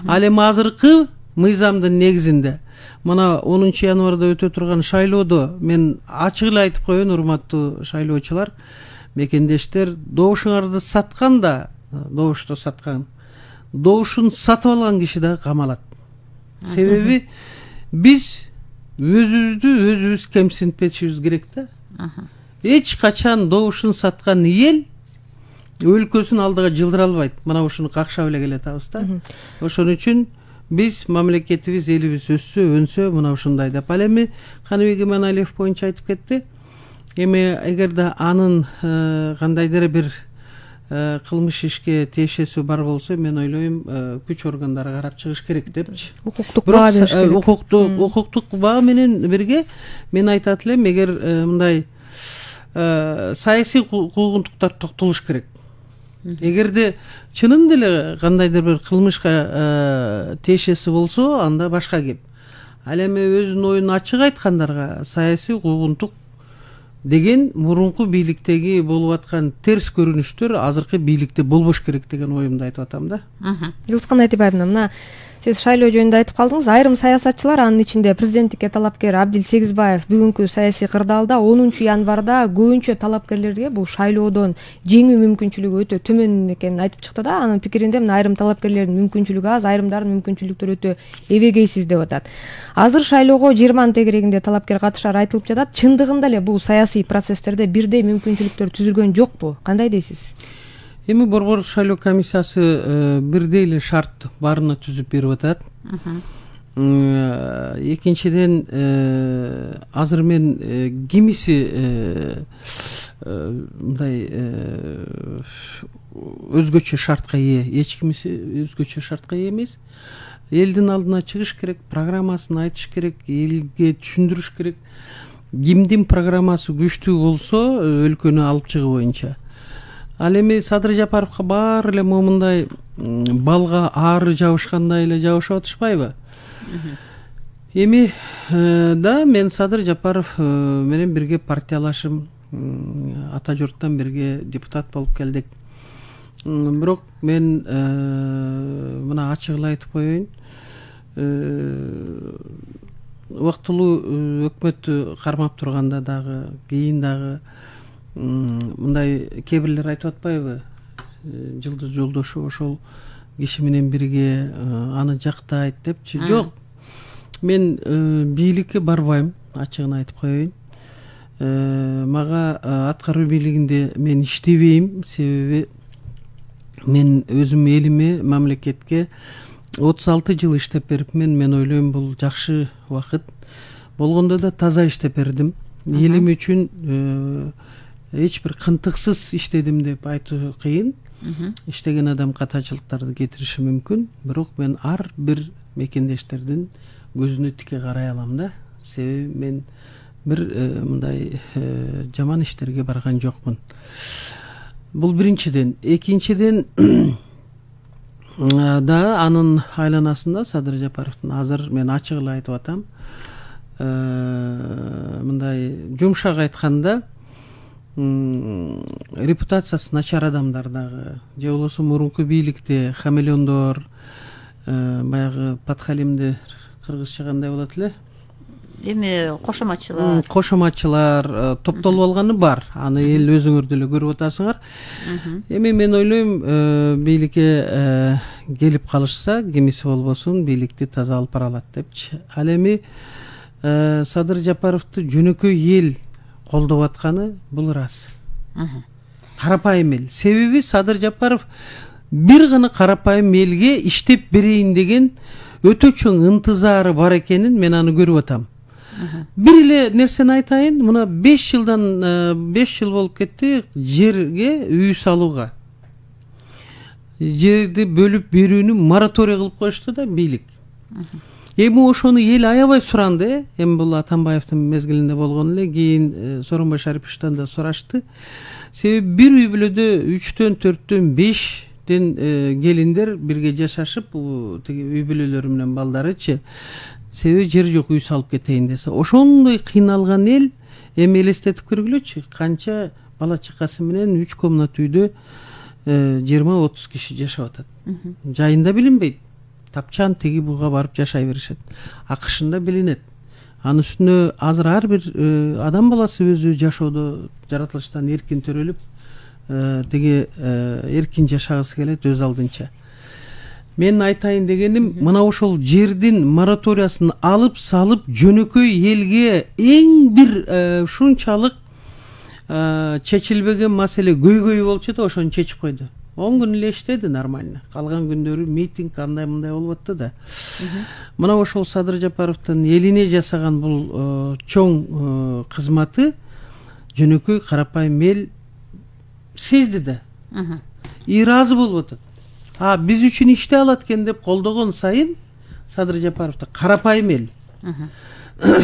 Ал эми азыркы мыйзамдын негизинде мына 10 январда өтө турган шайлоодо мен ачык эле айтып коеюн, урматтуу шайлоочулар, мекендештер, добушуңарды саткан да, добушту саткан, добушун сатып алган киши да камалат. Себеби биз өзүбүздү кемсинтпешибиз керек да. Эч качан добушун саткан эл өлкөсүн алдыга жылдыра албайт. Мына ушуну какшап эле келатабыз да. Ошон үчүн биз мамлекетибиз, элибиз өссө, өнсө, мына ушундай деп. Ал эми Каныбек Иманалиев боюнча айтып кетти. Эми эгерде анын кандайдыр бир кылмыш ишке тиешеси бар болсо, мен ойлойм, күч органдары карап чыгыш керек депчи. Укуктук баа бериш керек. Укуктук баа менен бирге мен айтат элем, эгер мындай саясий куугунтуктар токтолуш керек. Эгерде чынын деле кандайдыр бир кылмышка тиешеси болсо, анда башка кеп. Ал эми өзүнүн оюн ачык айткандарга саясий куугунтук деген мурунку бийликтеги болуп аткан терс көрүнүштөр азыркы бийликте болбош керек деген оюмду айтып атам да. Жылыскан Айтыбаевна, мына сиз шайлоо жөнүндө айтып калдыңыз. Айрым саясатчылар, анын ичинде президенттикке талапкер Абдил Сегизбаев бүгүнкү саясий кырдаалда 10 январда көбүнчө талапкерлерге бул шайлоодон жеңүү мүмкүнчүлүгү өтө төмөн экенин айтып чыкты да. Анын пикиринде мына айрым талапкерлердин мүмкүнчүлүгү аз, айрымдардын мүмкүнчүлүктөрү өтө эбегейсиз деп атат. Азыр шайлоого 20 тегерегинде талапкер катышары айтылып жатат. Чындыгында эле бул саясий процесстерде бирдей мүмкүнчүлүктөр түзүлгөн жокпу? Кандай дейсиз? Эми Борбор шайлоо комиссиясы бирдей эле шарт баарына түзүп берип атат. Экинчиден, азыр мен кимиси мындай өзгөчө шартка ээ, эч кимиси өзгөчө шартка ээ эмес. Элдин алдына чыгыш керек, программасын айтыш керек, элге түшүндүрүш керек. Кимдин программасы күчтүү болсо, өлкөнү алып чыгуу боюнча. Ал эми Садыр Жапаровго баары эле момундай балга ары жабышкандай эле жабышып атышпайбы? Эми да мен Садыр Жапаров менен бирге партиялашым, ата журттан бирге депутат болуп келдик. Бирок мен мына ачык эле айтып коеюн, убактылуу өкмөттү кармап турганда дагы, кийин дагы мындай кээ бирлер айтып атпайбы, Жылдыз Жолдошов ошол киши менен бирге аны жактайт депчи. Жок, мен бийликке барбайм, ачыгын айтып коеюн. Мага аткаруу бийлигинде мен иштебейм, себеби мен өзүм элиме, мамлекетке 36 жыл иштеп берипмен. Мен ойлойм, бул жакшы убакыт. Болгондо да таза иштеп бердим. Элим үчүн эч бир кынтыксыз иштедим деп айтуу кыйын. Иштеген адам катачылыктарды кетириши мүмкүн, бирок мен ар бир мекендештердин көзүнө тике карай алам да. Себеби мен бир мындай жаман иштерге барган жокмун. Бул биринчиден. Экинчиден, да анын айланасында Садыр Жапаровдун азыр мен ачык эле айтып атам. Мындай жумшак айтканда, репутациясы начар адамдар дагы, же болбосо мурунку бийликте хамелеондор, баягы подхалимди кыргызча кандай болот эле? Эми кошоматчылар топтолуп алганы бар. Аны эл өзүңөр деле көрүп атасыңар. Эми мен ойлойм, бийликке келип калышса, кимиси болбосун, бийликти таза алып бара алат депчи. Ал эми Садыр Жапаровду жөнөкөй эл колдоп атканы бул ырас. Карапайым эл. Себеби Садыр Жапаров бир гана карапайым элге иштеп берейин деген өтө чоң ынтызары бар экенин мен аны көрүп атам. Бир эле нерсени айтайын, мына 5 жыл болуп кетти жерге үй салууга. Жерди бөлүп берүүнү мораторий кылып коюшту да бийлик. Эми ошону эл аябай суранды. Эми бул Атамбаевдин мезгилинде болгон эле, кийин Сооронбай Шариповичтен да сурашты. Себеби бир үй бүлөдө 3-төн 4-төн 5-тен келиндер бирге жашашып, тиги үй бүлөлөрү менен балдарычы, себеби жер жок, үй салып кетейин десе, ошондой кыйналган эл эми элестетип көргүлөчү, канча бала чакасы менен 3 комнат үйдө 20-30 киши жашап атат. Жайында билинбейт. Тапчан тиги буга барып жашай беришет. Акышында билинет. Анын үстүнө азыр ар бир адам баласы өзү жашоодо жаратылыштан эркин төрөлүп, тиги эркин жашагысы келет өз алдынча. Мен айтайын дегеним, мына ошол жердин мораториясын алып салып жөнөкөй элге эң бир ушунчалык чечилбеген маселе көйгөй болчу да ошону чечип койду. 10 күн эле иштеди нормально. Калган күндөрү митинг кандай мындай болуп атты да. Мына ошол Садыр Жапаровдун элине жасаган бул чоң кызматы жөнөкөй карапайым эл сезди да ыраазы болуп атат. Биз үчүн иштей алат экен деп колдогон сайын Садыр Жапаровду карапайым эл.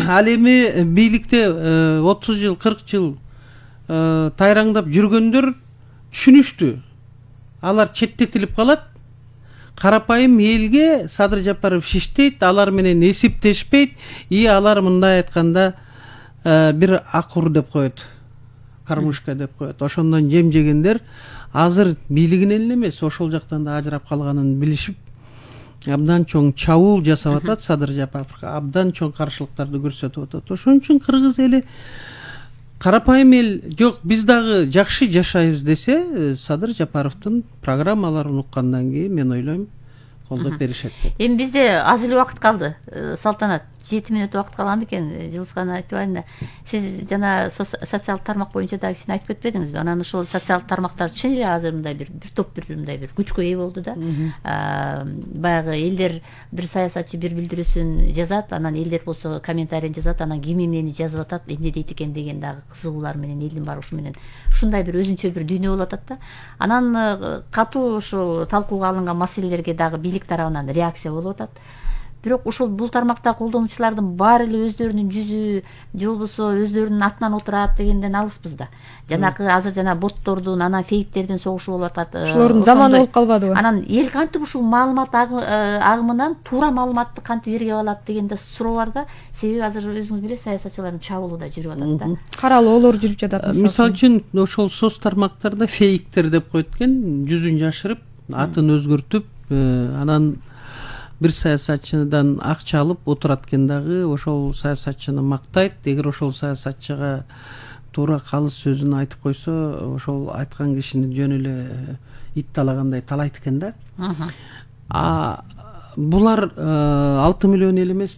Ал эми бийликте 30 жыл 40 жыл тайраңдап жүргөндөр түшүнүштү. Алар четтетилип калат. Карапайым элге Садыр Жапаров шиштейт, алар менен эсептешпейт, алар мындай айтканда бир акур деп коет, кармушка деп коет. Ошондон жем жегендер азыр бийлигинен эле эмес, ошол жактан да ажырап калганын билишип, абдан чоң чабуул жасап атат. Садыр Жапаровго абдан чоң каршылыктарды көрсөтүп атат. Ошон үчүн кыргыз эли карапайым эл жок, биз дагы жакшы жашайбыз десе, Садыр Жапаровдун программаларын уккандан кийин мен ойлойм колдоп беришет деп. Эми бизде аз эле убакыт калды. Салтанат, 7 минут убакыт калган экен. Жылысган айтыбайында сиз жана социалдык тармак боюнча дагы кичине айтып кетпедиңизби? Анан ошол социалдык тармактар чын эле азыр мындай бир топ мындай бир күчкө ээ болду да. Баягы элдер бир саясатчы бир билдирүүсүн жазат, анан элдер болсо комментарийин жазат, анан ким эмнени жазып атат, эмне дейт экен деген дагы кызыгуулар менен элдин баары ушу менен ушундай бир өзүнчө бир дүйнө болуп атат да. Анан катуу ошол талкууга алынган маселелерге дагы бийлик тарабынан реакция болуп атат. Бирок ушул бул тармакта колдонуучулардын баары эле өздөрүнүн жүзү же болбосо өздөрүнүн атынан отурат дегенден алыспыз да. Жанакы азыр жана боттордун, анан фейктердин согушу болуп атат. Ушулордун заманы болуп калбадыбы? Анан эл кантип ушул маалымат агымынан туура маалыматты кантип эрге алат дегенде суроо бар да. Себеби азыр өзүңүз билесиз, саясатчылардын чабуулу да жүрүп атат да. Каралоолор жүрүп жатат. Мисалы үчүн ошол соц тармактарда фейктер деп коет экен, жүзүн жашырып, атын өзгөртүп, анан бир саясатчыдан акча алып отурат экен дагы, ошол саясатчыны мактайт. Эгер ошол саясатчыга туура калыс сөзүн айтып койсо, ошол айткан кишини жөн эле ит талагандай талайт экен да. Булар 6 миллион эл эмес.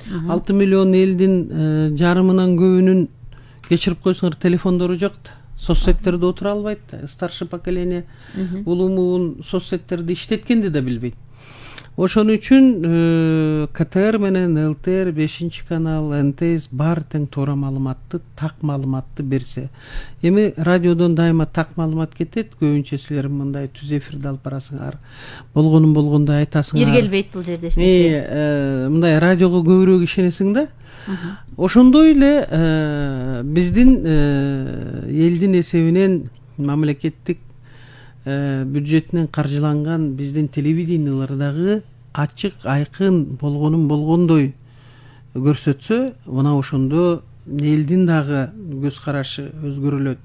6 миллион элдин жарымынан көбүнүн кечирип койсоңор телефондору жок да. Соцсеттерде отура албайт да. Старший поколение улумун соцсеттерди иштеткенди да билбейт. Ошон үчүн КТР менен ЛТР, 5-канал, НТС бар тең туура маалыматты, так маалыматты берсе. Эми радиодон дайыма так маалымат кетет, көбүнчө силер мындай түз эфирде алып барасыңар, болгондой айтасыңар. Иргелбейт бул жерде эч нерсе. Мындай радиого көбүрөөк ишенесиң да. Ошондой эле биздин элдин эсебинен мамлекеттик бюджетинен каржыланган биздин телевидениялар дагы ачык айкын болгонун болгондой көрсөтсө, мына ошондо элдин дагы көз карашы өзгөрүлөт.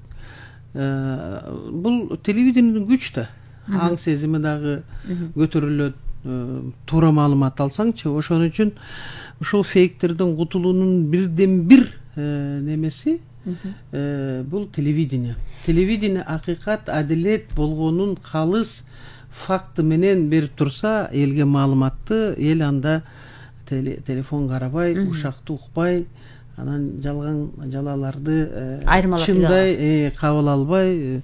Бул телевидениянын күч да, аң сезими дагы көтөрүлөт, туура маалымат алсаңчы. Ошон үчүн ушул фейктерден кутулуунун бирден бир немеси бул телевидение. Телевидение акыйкат, адилет болгонун калыс факты менен берип турса, элге маалыматты, эл анда телефон карабай, ушакты укпай, анан жалган жалаларды чындай кабыл албай,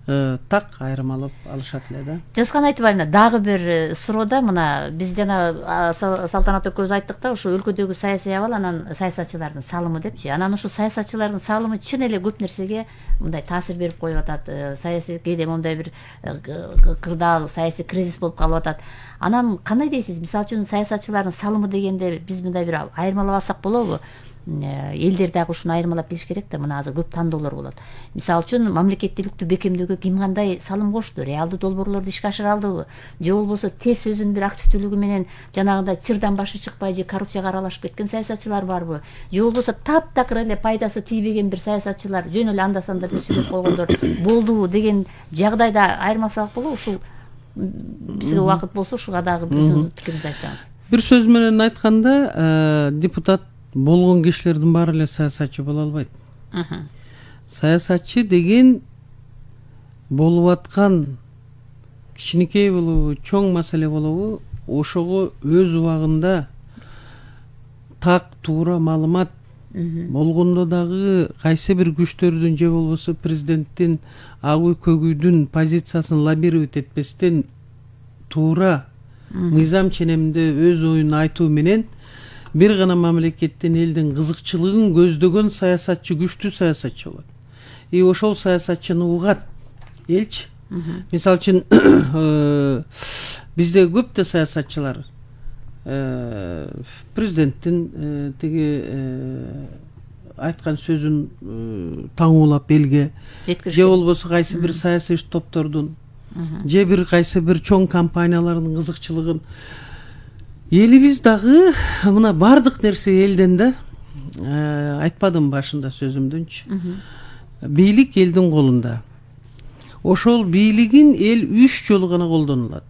так айырмалап алышат эле да. Жазган айтыбайында дагы бир суроода, мына биз жана Салтанат экөөбүз айттык да, ушу өлкөдөгү саясий абал, анан саясатчылардын салымы депчи. Анан ушу саясатчылардын салымы чын эле көп нерсеге мындай таасир берип коюп атат. Саясий кээде мондай бир кырдаал, саясий кризис болуп калып атат. Анан кандай дейсиз? Мисалы үчүн саясатчылардын салымы дегенде биз мындай бир айырмалап алсак болобу? Элдер дагы ушуну айырмалап билиш керек да. Мына азыр көп тандоолор болот. Мисалы үчүн мамлекеттүүлүктү бекемдөөгө ким кандай салым кошту? Реалдуу долбоорлорду ишке ашыра алдыбы? Же болбосо тез өзүнүн бир активдүүлүгү менен жанагындай чырдан башы чыкпай же коррупцияга аралашып кеткен саясатчылар барбы? Же болбосо таптакыр эле пайдасы тийбеген бир саясатчылар жөн эле анда санда бир сүйлөп койгондор болдубу деген жагдайда айырмасак болобу? Ушул бизге убакыт болсо ушуга дагы бир сөз пикириңизди айтсаңыз. Бир сөз менен айтканда, депутат болгон кишилердин баары эле саясатчы боло албайт. Саясатчы деген болуп аткан кичинекей болобу, чоң маселе болобу, ошого өз убагында так туура маалымат болгондо дагы кайсы бир күчтөрдүн же болбосо президенттин ак үй көк үйдүн позициясын лоббировать этпестен туура мыйзам ченеминде өз оюн айтуу менен бир гана мамлекеттен элдин кызыкчылыгын көздөгөн саясатчы күчтүү саясатчы болот. Ошол саясатчыны угат элчи. Мисалы үчүн бизде көп да саясатчылар президенттин тиги айткан сөзүн таңуулап элге же болбосо кайсы бир саясий топтордун же бир кайсы бир чоң компаниялардын кызыкчылыгын элибиз дагы мына бардык нерсе элден да айтпадым башында сөзүмдүнчү. Бийлик элдин колунда. Ошол бийлигин эл 3 жолу гана колдонулат.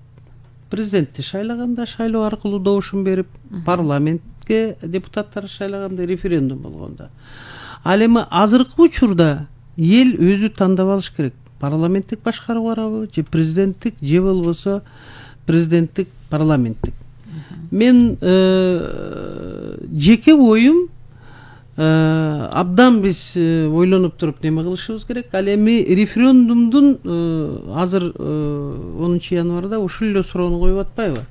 Президентти шайлаганда шайлоо аркылуу добушун берип, парламентке депутаттар шайлаганда, референдум болгондо. Ал эми азыркы учурда эл өзү тандап алыш керек. Парламенттик башкаруу барабы, же президенттик, же болбосо президенттик, парламенттик. Мен жеке оюм абдан биз ойлонуп туруп неме кылышыбыз керек. Ал эми референдумдун азыр 10 январда ушул эле суроону коюп атпайбы?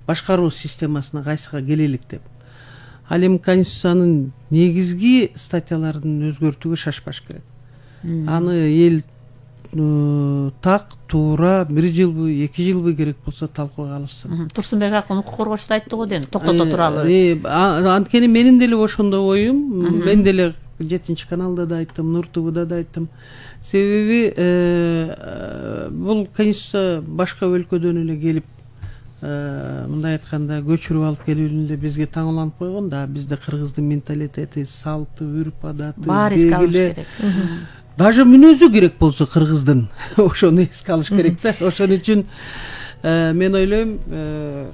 Башкаруу системасына кайсыга келелик деп. Ал эми конституциянын негизги статьяларын өзгөртүүгө шашпаш керек. Аны эл так туура 1 жылбы, 2 жылбы керек болсо талкууга алышсын. Турсунбек акын укук коргоочу айтты го ден, токтото тууралуу. Анткени менин деле ошондой оюм. Мен деле 7 каналда да айттым, Нур ТВда да айттым. Себеби бул конституция башка өлкөдөн эле келип, мындай айтканда көчүрүп алып келүүнүндө бизге таңууланып койгон да, бизде кыргыздын менталитети, салты, үрп адаты, баары эске алыш керек. Даже мүнөзү керек болсо кыргыздын ошону эске алыш керек да. Ошон үчүн мен ойлойм,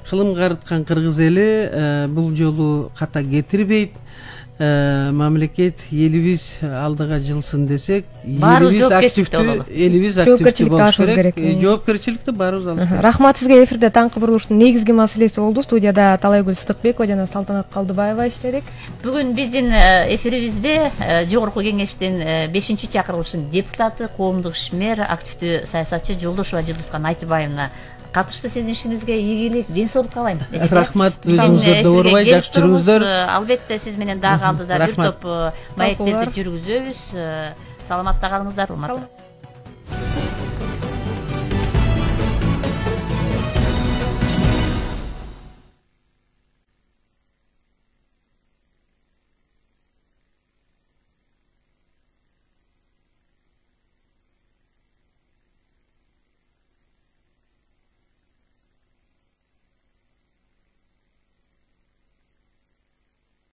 кылым карыткан кыргыз эли бул жолу ката кетирбейт. Мамлекет элибиз алдыга жылсын десек, элибиз активдүү болуш керек. Жоопкерчиликти баарыбыз алыш керек. Рахмат сизге. Эфирде таңкы бурулуштун негизги маселеси болду. Студияда Талайгүл Сыдыкбекова жана Салтанат Калдыбаева иштедик. Бүгүн биздин эфирибизде Жогорку Кеңештин 5-чакырылышынын депутаты, коомдук ишмер, активдүү саясатчы Жолдошова Жылдызкан Айтыбаевна катышты. Сиздин ишиңизге ийгилик, ден соолук каалайм. Рахмат, өзүңүздөр да оорубай, жакшы жүрүңүздөр. Албетте сиз менен дагы алдыда бир топ маектерди жүргүзөбүз. Саламатта калыңыздар, урматтуу.